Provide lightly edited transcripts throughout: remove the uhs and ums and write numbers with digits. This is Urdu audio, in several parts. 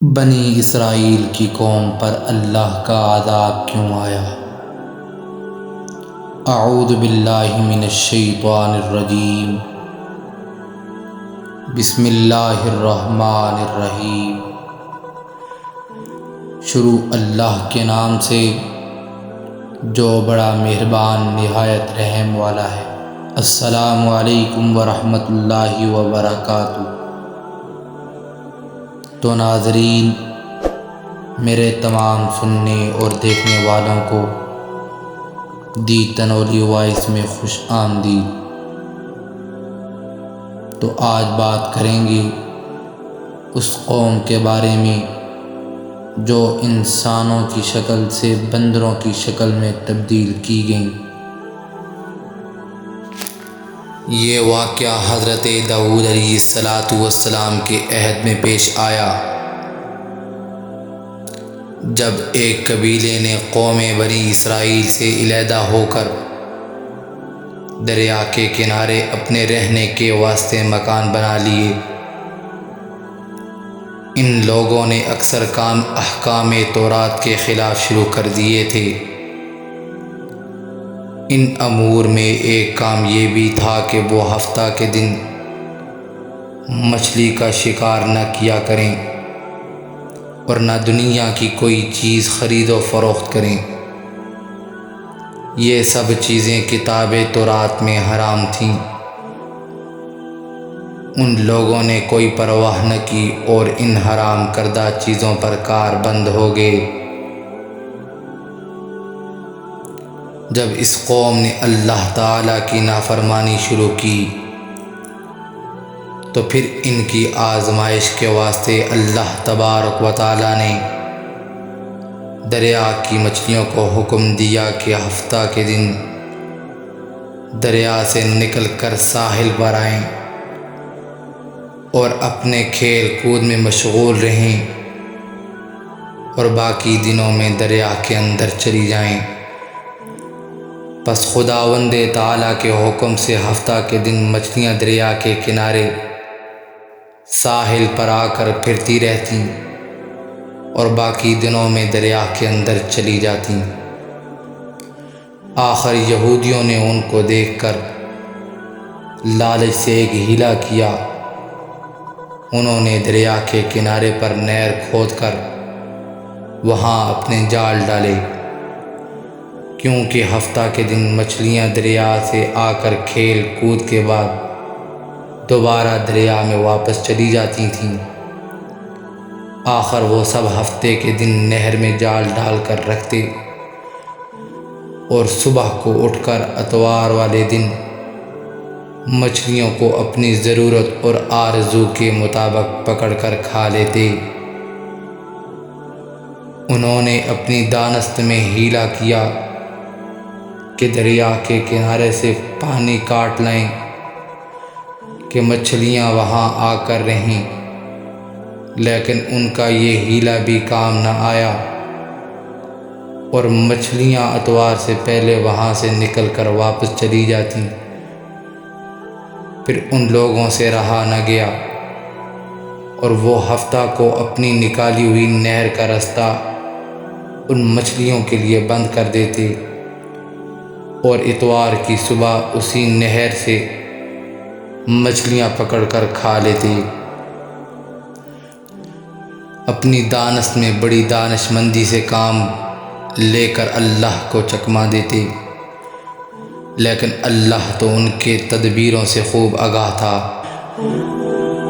بنی اسرائیل کی قوم پر اللہ کا عذاب کیوں آیا؟ اعوذ باللہ من الشیطان الرجیم، بسم اللہ الرحمن الرحیم۔ شروع اللہ کے نام سے جو بڑا مہربان نہایت رحم والا ہے۔ السلام علیکم ورحمۃ اللہ وبرکاتہ۔ تو ناظرین، میرے تمام سننے اور دیکھنے والوں کو دی تنولی وائس میں خوش آمدید۔ تو آج بات کریں گے اس قوم کے بارے میں جو انسانوں کی شکل سے بندروں کی شکل میں تبدیل کی گئیں۔ یہ واقعہ حضرت داؤد علیہ السلام کے عہد میں پیش آیا، جب ایک قبیلے نے قوم بنی اسرائیل سے علیحدہ ہو کر دریا کے کنارے اپنے رہنے کے واسطے مکان بنا لیے۔ ان لوگوں نے اکثر کام احکام تورات کے خلاف شروع کر دیے تھے۔ ان امور میں ایک کام یہ بھی تھا کہ وہ ہفتہ کے دن مچھلی کا شکار نہ کیا کریں اور نہ دنیا کی کوئی چیز خرید و فروخت کریں۔ یہ سب چیزیں کتاب تورات میں حرام تھیں۔ ان لوگوں نے کوئی پرواہ نہ کی اور ان حرام کردہ چیزوں پر کار بند ہو گئے۔ جب اس قوم نے اللہ تعالیٰ کی نافرمانی شروع کی تو پھر ان کی آزمائش کے واسطے اللہ تبارک و تعالیٰ نے دریا کی مچھلیوں کو حکم دیا کہ ہفتہ کے دن دریا سے نکل کر ساحل پر آئیں اور اپنے کھیل کود میں مشغول رہیں اور باقی دنوں میں دریا کے اندر چلی جائیں۔ پس خداوند تعالیٰ کے حکم سے ہفتہ کے دن مچھلیاں دریا کے کنارے ساحل پر آ کر پھرتی رہتیں اور باقی دنوں میں دریا کے اندر چلی جاتیں۔ آخر یہودیوں نے ان کو دیکھ کر لالچ سے ایک ہیلا کیا۔ انہوں نے دریا کے کنارے پر نہر کھود کر وہاں اپنے جال ڈالے، کیونکہ ہفتہ کے دن مچھلیاں دریا سے آ کر کھیل کود کے بعد دوبارہ دریا میں واپس چلی جاتی تھیں۔ آخر وہ سب ہفتے کے دن نہر میں جال ڈال کر رکھتے اور صبح کو اٹھ کر اتوار والے دن مچھلیوں کو اپنی ضرورت اور آرزو کے مطابق پکڑ کر کھا لیتے۔ انہوں نے اپنی دانست میں ہیلا کیا کہ دریا کے کنارے سے پانی کاٹ لائیں کہ مچھلیاں وہاں آ کر رہیں، لیکن ان کا یہ ہیلا بھی کام نہ آیا اور مچھلیاں اتوار سے پہلے وہاں سے نکل کر واپس چلی جاتیں۔ پھر ان لوگوں سے رہا نہ گیا اور وہ ہفتہ کو اپنی نکالی ہوئی نہر کا رستہ ان مچھلیوں کے لیے بند کر دیتے اور اتوار کی صبح اسی نہر سے مچھلیاں پکڑ کر کھا لیتے۔ اپنی دانست میں بڑی دانش مندی سے کام لے کر اللہ کو چکما دیتے، لیکن اللہ تو ان کے تدبیروں سے خوب آگاہ تھا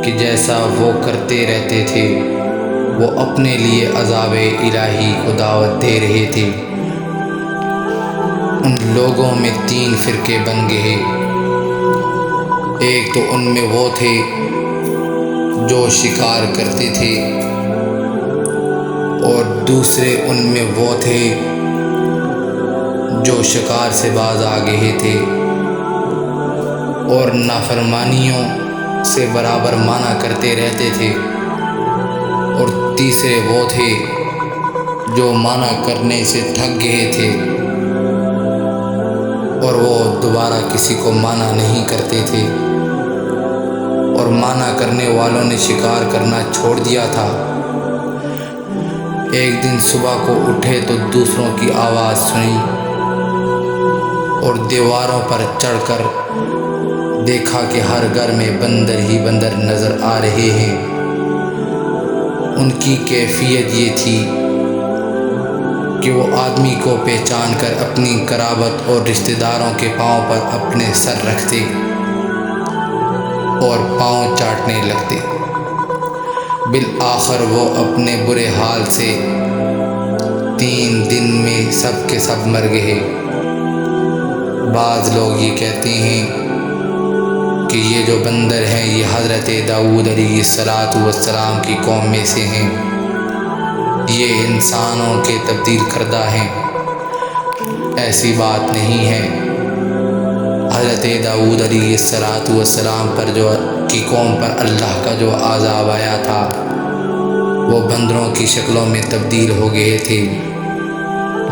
کہ جیسا وہ کرتے رہتے تھے وہ اپنے لیے عذاب الہی کو دعوت دے رہے تھے۔ ان لوگوں میں 3 فرقے بن گئے۔ ایک تو ان میں وہ تھے جو شکار کرتے تھے، اور دوسرے ان میں وہ تھے جو شکار سے باز آ گئے تھے اور نافرمانیوں سے برابر منع کرتے رہتے تھے، اور تیسرے وہ تھے جو منع کرنے سے تھک گئے تھے اور وہ دوبارہ کسی کو منع نہیں کرتے تھے، اور منع کرنے والوں نے شکار کرنا چھوڑ دیا تھا ایک دن صبح کو اٹھے تو دوسروں کی آواز سنی اور دیواروں پر چڑھ کر دیکھا کہ ہر گھر میں بندر ہی بندر نظر آ رہے ہیں۔ ان کی کیفیت یہ تھی کہ وہ آدمی کو پہچان کر اپنی قرابت اور رشتہ داروں کے پاؤں پر اپنے سر رکھتے اور پاؤں چاٹنے لگتے۔ بالآخر وہ اپنے برے حال سے 3 دن میں سب کے سب مر گئے۔ بعض لوگ یہ کہتے ہیں کہ یہ جو بندر ہیں یہ حضرت داؤد علیہ السلام کی قوم میں سے ہیں، یہ انسانوں کے تبدیل کردہ ہیں۔ ایسی بات نہیں ہے۔ حضرت داؤد علیہ السلام پر کی قوم پر اللہ کا جو عذاب آیا تھا وہ بندروں کی شکلوں میں تبدیل ہو گئے تھے،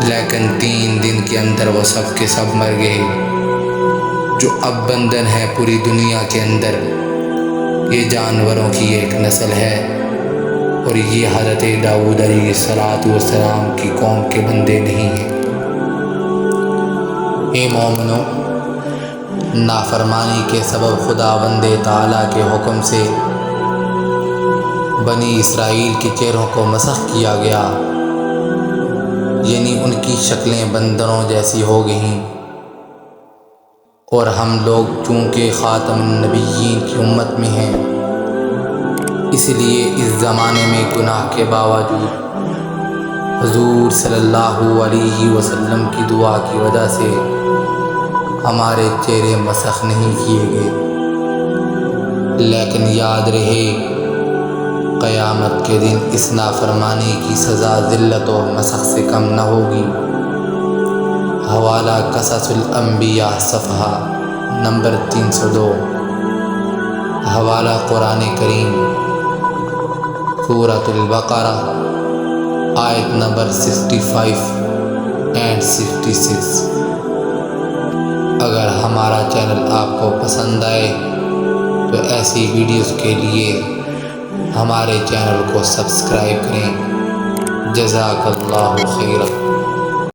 لیکن 3 دن کے اندر وہ سب کے سب مر گئے۔ جو اب بندر ہیں پوری دنیا کے اندر، یہ جانوروں کی ایک نسل ہے اور یہ حضرت داؤد علیہ السلام کی قوم کے بندے نہیں ہیں۔ اے مومنو، نافرمانی کے سبب خداوند تعالیٰ کے حکم سے بنی اسرائیل کے چہروں کو مسخ کیا گیا، یعنی ان کی شکلیں بندروں جیسی ہو گئیں، اور ہم لوگ چونکہ خاتم النبیین کی امت میں ہیں، اس لیے اس زمانے میں گناہ کے باوجود حضور صلی اللہ علیہ وسلم کی دعا کی وجہ سے ہمارے چہرے مسخ نہیں کیے گئے۔ لیکن یاد رہے، قیامت کے دن اس نافرمانی کی سزا ذلت و مسخ سے کم نہ ہوگی۔ حوالہ قصص الانبیاء صفحہ نمبر 302، حوالہ قرآن کریم سورۃ البقرہ آیت نمبر 65 and 66۔ اگر ہمارا چینل آپ کو پسند آئے تو ایسی ویڈیوز کے لیے ہمارے چینل کو سبسکرائب کریں۔ جزاک اللہ خیرا۔